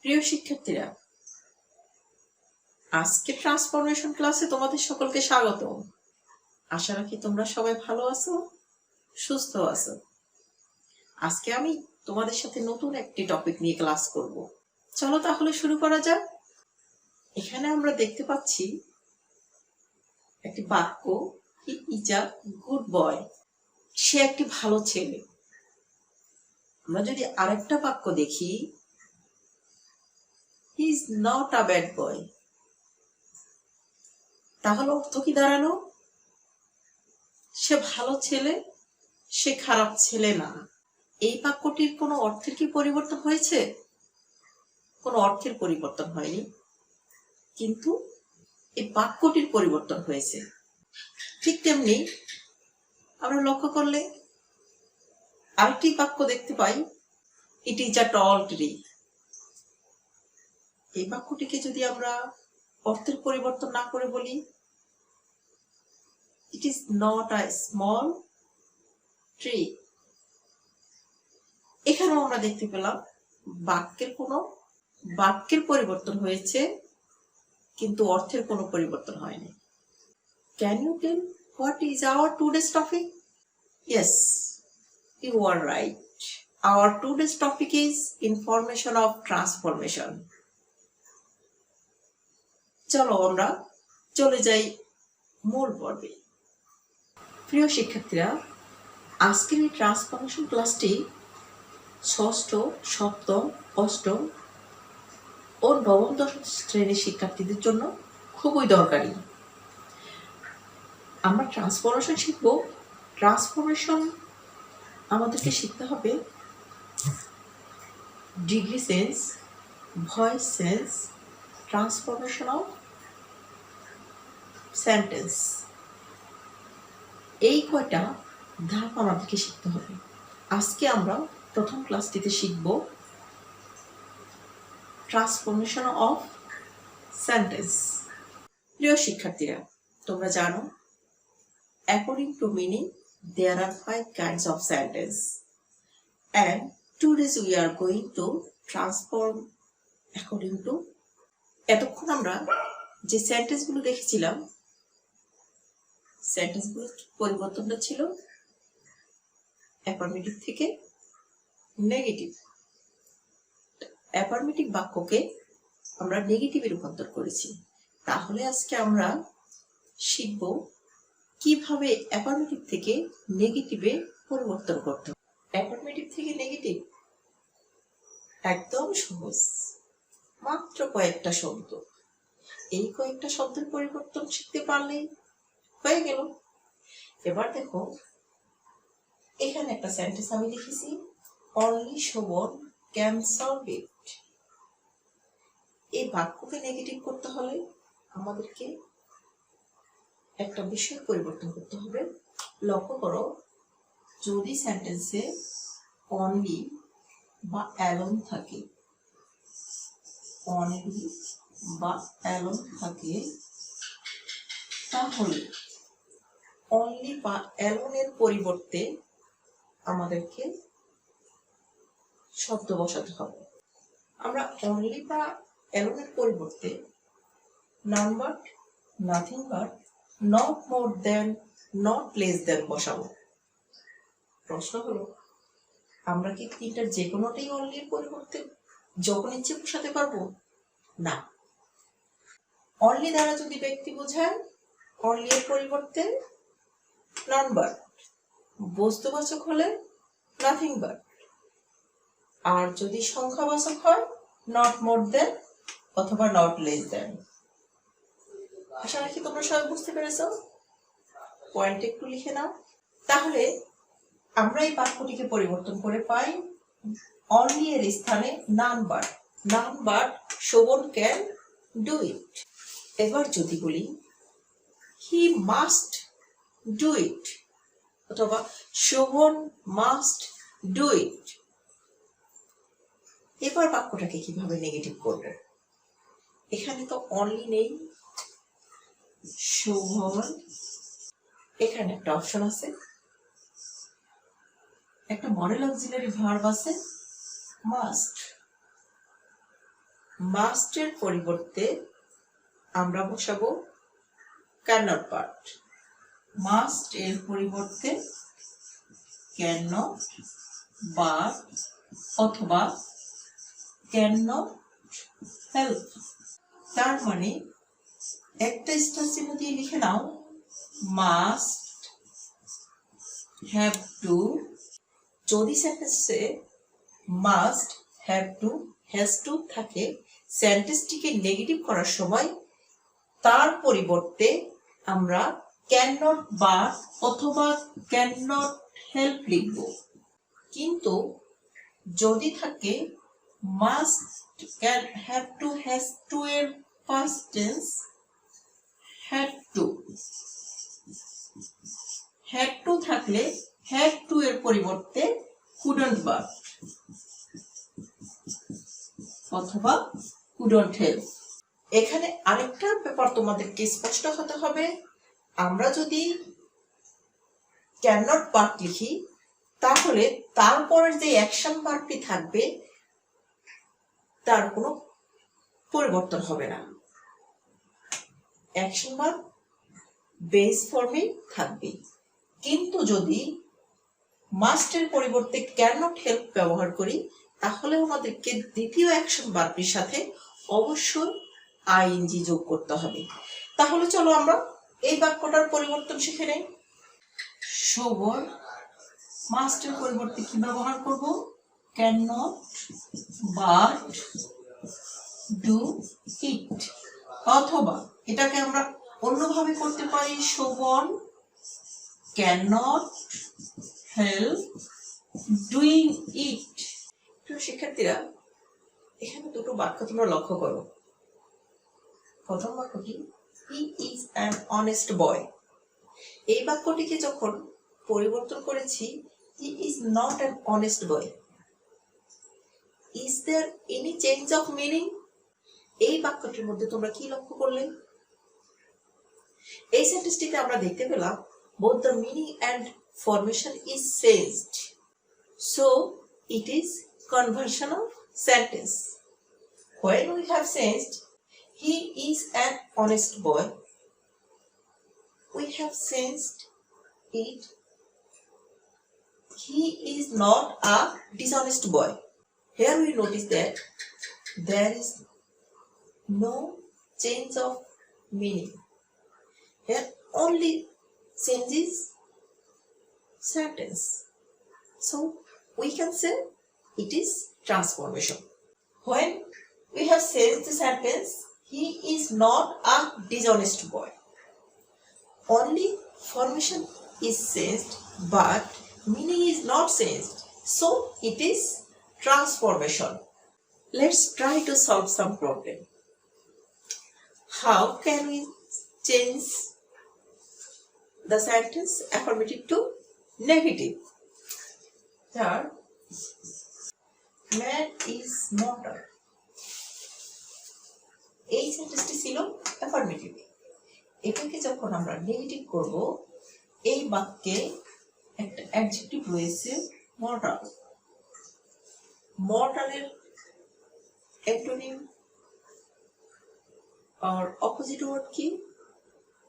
প্রিয় শিক্ষার্থীরা, আজকে ট্রান্সফরমেশন ক্লাসে তোমাদের সকলকে স্বাগত। আশা রাখি তোমরা সবাই ভালো আছো, সুস্থ আছো। আজকে আমি তোমাদের সাথে নতুন একটি টপিক নিয়ে ক্লাস করব। চলো তাহলে শুরু করা যাক। এখানে আমরা দেখতে পাচ্ছি একটি বাক্য, he is a good boy. সে একটি ভালো ছেলে। আমরা যদি আরেকটা বাক্য দেখি, হি is not a bad boy, তাহলে অর্থ কি দাঁড়ালো? সে ভালো ছেলে, সে খারাপ ছেলে না। এই বাক্যটির কোনো অর্থের কি পরিবর্তন হয়েছে? কোনো অর্থের পরিবর্তন হয়নি, কিন্তু এই বাক্যটির পরিবর্তন হয়েছে। ঠিক তেমনি আমরা লক্ষ্য করলে আরেকটি বাক্য দেখতে পাই, it is a ton tree. এই বাক্যটিকে যদি আমরা অর্থের পরিবর্তন না করে বলি, it is not a small tree, এখানেও আমরা দেখতে পেলাম বাক্যের পরিবর্তন হয়েছে, কিন্তু অর্থের কোনো পরিবর্তন হয়নি। Can you tell what is our today's topic? Yes, you are right. Our today's topic is information of transformation. চলো আমরা চলে যাই মূল পর্বে। প্রিয় শিক্ষার্থীরা, আজকের এই ট্রান্সফরমেশন ক্লাসটি ষষ্ঠ, সপ্তম, অষ্টম ও নবম দশম শ্রেণীর শিক্ষার্থীদের জন্য খুবই দরকারি। আমরা ট্রান্সফরমেশন শিখব। ট্রান্সফরমেশন আমাদেরকে শিখতে হবে degree sense, voice sense, transformation of sentence, এই কয়টা ধাপ আমাদেরকে শিখতে হবে। আজকে আমরা প্রথম ক্লাসটিতে শিখব ট্রান্সফরমেশন অফ সেন্টেন্স। প্রিয় শিক্ষার্থীরা, তোমরা জানো according to meaning there are 5 kinds of sentence, and today we are going to transform according to। এতক্ষণ আমরা যে সেন্টেন্সগুলো দেখেছিলাম, সেন্টেন্সগুলোর পরিবর্তনটা ছিল অ্যাফার্মেটিভ থেকে নেগেটিভ। অ্যাফার্মেটিভ বাক্যকে আমরা নেগেটিভে রূপান্তর করেছি। তাহলে আজকে আমরা শিখব কিভাবে অ্যাফার্মেটিভ থেকে নেগেটিভে পরিবর্তন করতে হবে। অ্যাফার্মেটিভ থেকে নেগেটিভ একদম সহজ, মাত্র কয়েকটা শব্দ। এই কয়েকটা শব্দের পরিবর্তন শিখতে পারলেই হয়ে গেল। এবার দেখো, এখানে একটা সেন্টেন্স আমি লিখেছি, only Shovan can solve it. এই বাক্যকে নেগেটিভ করতে হলে আমাদেরকে একটা বিষয় পরিবর্তন করতে হবে। লক্ষ্য করো, যদি সেন্টেন্সে অনলি বা অ্যালোন থাকে, অনলি বা অ্যালোন থাকে, তাহলে অনলি বা অ্যালোনের পরিবর্তে আমাদেরকে শব্দ বসাতে হবে। আমরা অনলি বা অ্যালোনের পরিবর্তে none but, nothing but, not more than, not less than বসাবো। প্রশ্ন হলো, আমরা কি তিনটার যে কোনোটাই অনলির পরিবর্তে যখন ইচ্ছে বসাতে পারবো? না। অনলি দ্বারা যদি ব্যক্তি বোঝায়, অনলি এর পরিবর্তে নাউন বাট, বস্তুবাচক হলে নাথিং বাট, আর যদি সংখ্যাবাচক হয় নট মোর দেন অথবা নট লেস দেন। আশা রাখি তোমরা সবাই বুঝতে পেরেছো। পয়েন্ট একটু লিখে নাও। তাহলে আমরা এই বাক্যটিকে পরিবর্তন করে পাই অনলি এর স্থানে none but. None but Shovan can do it. এবার যদি বলি হি মাস্ট ডু ইট অথবা শোভন মাস্ট ডু ইট, এবার বাক্যটাকে কিভাবে নেগেটিভ করব? এখানে তো অনলি নেই, শোভন, এখানে একটা অপশন আছে, একটা মডেল অক্সিলারি ভার্ব আছে মাস্ট। মাস্টের পরিবর্তে আমরা বসাবো ক্যানট পার্ট। মাস্ট এর পরিবর্তে ক্যানট বা অথবা ক্যানট হেল্প। তার মানে একটা স্টার চিহ্ন দিয়ে লিখে নাও মাস্ট হ্যাভ টু। যদি সেন্টেন্সে must have to has two থাকে, সেন্টেন্সটিকে নেগেটিভ করার সময় তার পরিবর্তে আমরা ক্যান নট বা অথবা ক্যান নট হেল্প লিখব। কিন্তু যদি থাকে must can have to has to এর past tense had to. Had to থাকলে হ্যাড টু এর পরিবর্তে কুডন্ট বা অথবা কুডন্ট হেল্প। এখানে আরেকটা ব্যাপার তোমাদেরকে স্পষ্ট হতে হবে, আমরা যদি ক্যান নট বাট লিখি তাহলে তারপরের যে অ্যাকশন ভার্বটি থাকবে তার কোনো পরিবর্তন হবে না। অ্যাকশন ভার্ব বেস ফর্মে থাকবে। কিন্তু যদি মাস্টের পরিবর্তে ক্যান নট হেল্প ব্যবহার করি তাহলে আমাদেরকে দ্বিতীয় অ্যাকশন ভার্বটির সাথে অবশ্যই আইএনজি যোগ করতে হবে। তাহলে চলো আমরা এই বাক্যটার পরিবর্তন শিখে নেই। শোভন মাস্টের পরিবর্তে কি ব্যবহার করব? Can not but do it. অথবা এটাকে আমরা অন্যভাবে করতে পারি, Shovan can not help doing it. শিক্ষার্থীরা, এখানে দুটো বাক্য তোমরা লক্ষ্য করো। প্রথম বাক্যটি he is an honest boy. এই বাক্যটিকে যখন পরিবর্তন করেছি he is not an honest boy. Is there any change of meaning? এই বাক্যটির মধ্যে তোমরা কি লক্ষ্য করলে? এই সেন্টেন্সটিতে আমরা দেখতে পেলাম both the meaning and formation is changed, so it is conversational sentence. When we have changed he is an honest boy, we have changed it he is not a dishonest boy. Here we notice that there is no change of meaning. Here only changes sentence, so we can say it is transformation. When we have changed the sentence he is not a dishonest boy, only formation is changed but meaning is not changed, so it is transformation. Let's try to solve some problem. How can we change the sentence affirmative to negative? Third, man is mortal. এই সেন্টেন্সটি ছিল affirmative. এটাকে যখন আমরা negative করব, এই বাক্যে একটা adjective রয়েছে মর্টাল। মর্টালের অ্যান্টোনিম আর অপোজিট ওয়ার্ড কি?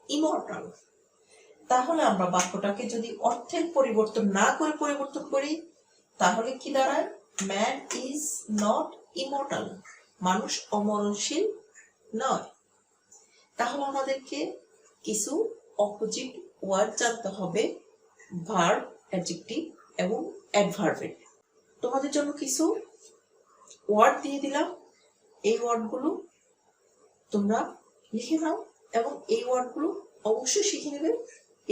ইমর্টাল। তাহলে আমরা বাক্যটাকে যদি অর্থের পরিবর্তন না করে পরিবর্তন করি তাহলে কি দাঁড়ায়? Man is not immortal. মানুষ অমরণশীল নয়। তাহলে আমাদেরকে কিছু অপোজিট ওয়ার্ড জানতে হবে, ভার্ব, অ্যাডজেক্টিভ এবং অ্যাডভার্বের। তোমাদের জন্য কিছু ওয়ার্ড দিয়ে দিলাম, এই ওয়ার্ডগুলো তোমরা লিখে নাও এবং এই ওয়ার্ডগুলো অবশ্যই শিখে নেবে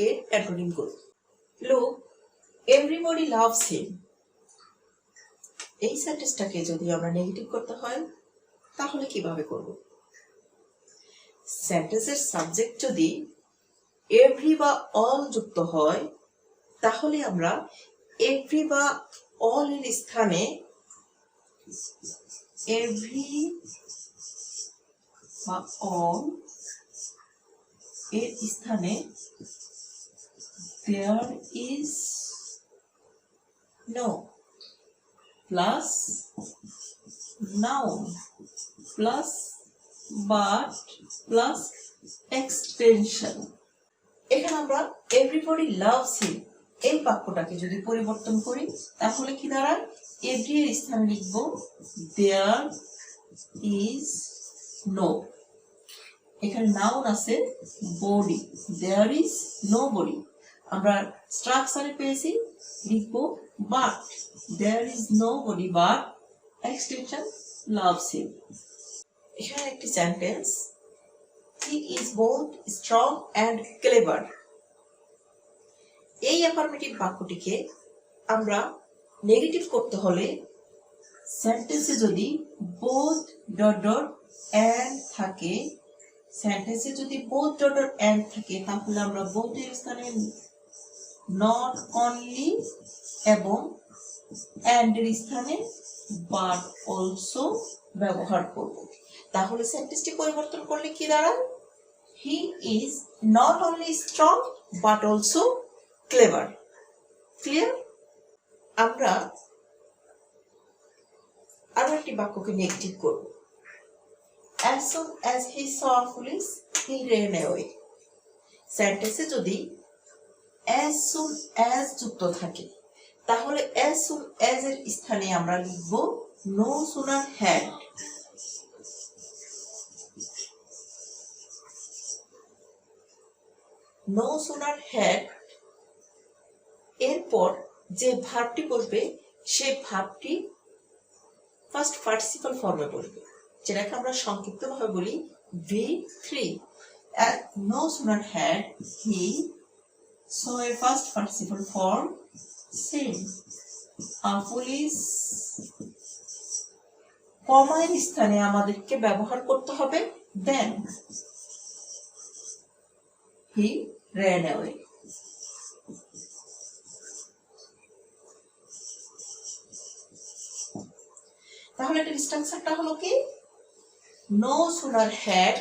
এর অ্যান্টোনিম গুলো। Look, everybody loves him. এই সেন্টেন্সটাকে যদি আমরা নেগেটিভ করতে হয় তাহলে কিভাবে করব? সেন্টেন্সের সাবজেক্ট যদি এভরি বা অল যুক্ত হয় তাহলে আমরা এভরি বা অল এর স্থানে এভরি বা অল এর স্থানে there is no plus noun plus but plus extension। এখানে আমরা everybody loves him এই বাক্যটাকে যদি পরিবর্তন করি তাহলে কি দাঁড়ায়? every এর স্থানে লিখব there is no। এখানে নাউন আছে body, there is no body। আমরা স্ট্রাকচারে পেয়েছি লিখব but there is no body but extension loves him। এখানে একটি sentence, he is both strong and clever। এই অ্যাফার্মেটিভ বাক্যটিকে আমরা নেগেটিভ করতে হলে সেন্টেন্সে যদি both ডট ডট and থাকে, সেন্টেন্সে যদি both ডট ডট and থাকে তাহলে আমরা both এর স্থানে not only এবং and এর স্থানে but also ব্যবহার করব। তাহলে সেন্টেন্সটি পরিবর্তন করলে কি দাঁড়ায়? he is not only strong but also clever। Clear? আমরা আরো একটি বাক্যকে নেগেটিভ করব। as soon as he saw police he ran away। সেন্টেন্সে যদি as soon as যুক্ত থাকে তাহলে as soon as এর স্থানে আমরা লিখব no sooner had। no sooner had এরপর যে ভার্বটি বলবে সেই ভার্বটি ফার্স্ট পার্টিসিপাল ফর্মে বলবে, যেটাকে আমরা সংক্ষিপ্তভাবে বলি V3। no sooner had he saw a first participle form seen a police। কমার স্থানে আমাদেরকে ব্যবহার করতে হবে then he ran away। তাহলে এটার স্ট্রাকচারটা হলো কি no sooner had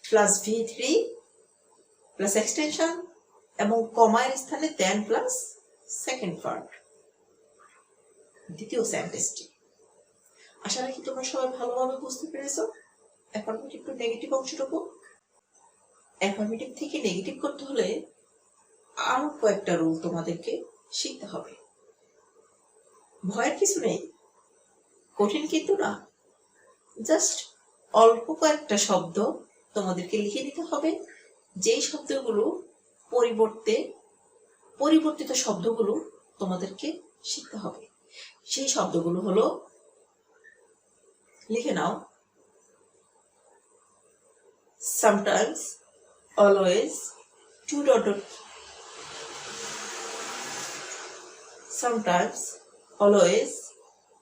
plus V3 plus extension এবং কমার স্থানে then প্লাস সেকেন্ড ভার্ব, দ্বিতীয় সেন্টেন্সটি। আশা রাখি তোমরা সবাই ভালোভাবে বুঝতে পেরেছো অ্যাফার্মেটিভ টু নেগেটিভ অংশটুকু। অ্যাফার্মেটিভ থেকে নেগেটিভ করতে হলে আরো কয়েকটা রুল তোমাদেরকে শিখতে হবে। ভয়ের কিছু নেই, কঠিন কিন্তু না, জাস্ট অল্প কয়েকটা শব্দ তোমাদেরকে লিখে দিতে হবে। যেই শব্দগুলো পরিবর্তিত শব্দগুলো তোমাদেরকে শিখতে হবে। সেই শব্দগুলো হলো, লিখে নাও, sometimes, always, two dot dot, sometimes, always,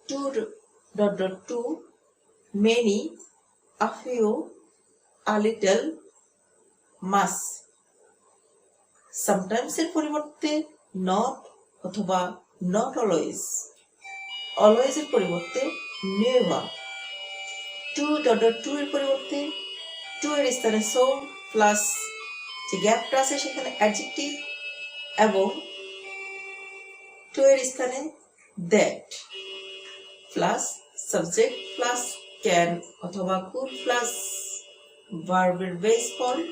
two dot dot two, many, a few, a little, much। sometimes এর পরিবর্তে not অথবা not always, always এর পরিবর্তে never, two dot dot two এর পরিবর্তে two এর স্থানে so প্লাস যে গ্যাপটা আছে সেখানে অ্যাডজেক্টিভ এবং two এর স্থানে that plus subject plus can অথবা could প্লাস ভার্বের বেস ফর্ম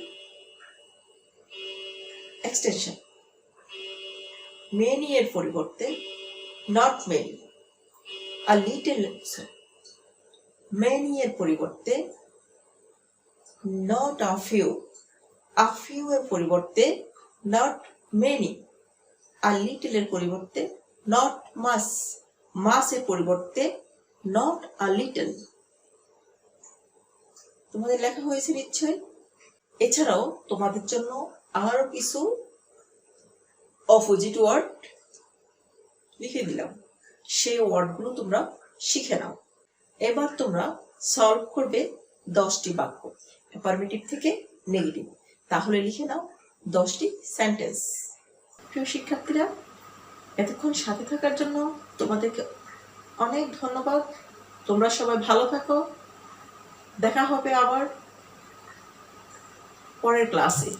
এক্সটেনশন। many এর পরিবর্তে not many, a little, many এর পরিবর্তে not a few, a few এর পরিবর্তে not many, a little এর পরিবর্তে not much, much এর পরিবর্তে not a little। তোমাদের লেখা হয়েছে নিশ্চয়। এছাড়াও তোমাদের জন্য আরো কিছু অপোজিট ওয়ার্ড লিখে দিলাম, সেই ওয়ার্ডগুলো তোমরা শিখে নাও। এবার তোমরা সলভ করবে 10টি বাক্য অ্যাফার্মেটিভ থেকে নেগেটিভ। তাহলে লিখে নাও 10টি সেন্টেন্স। প্রিয় শিক্ষার্থীরা, এতক্ষণ সাথে থাকার জন্য তোমাদেরকে অনেক ধন্যবাদ। তোমরা সবাই ভালো থাকো, দেখা হবে আবার পরের ক্লাসে।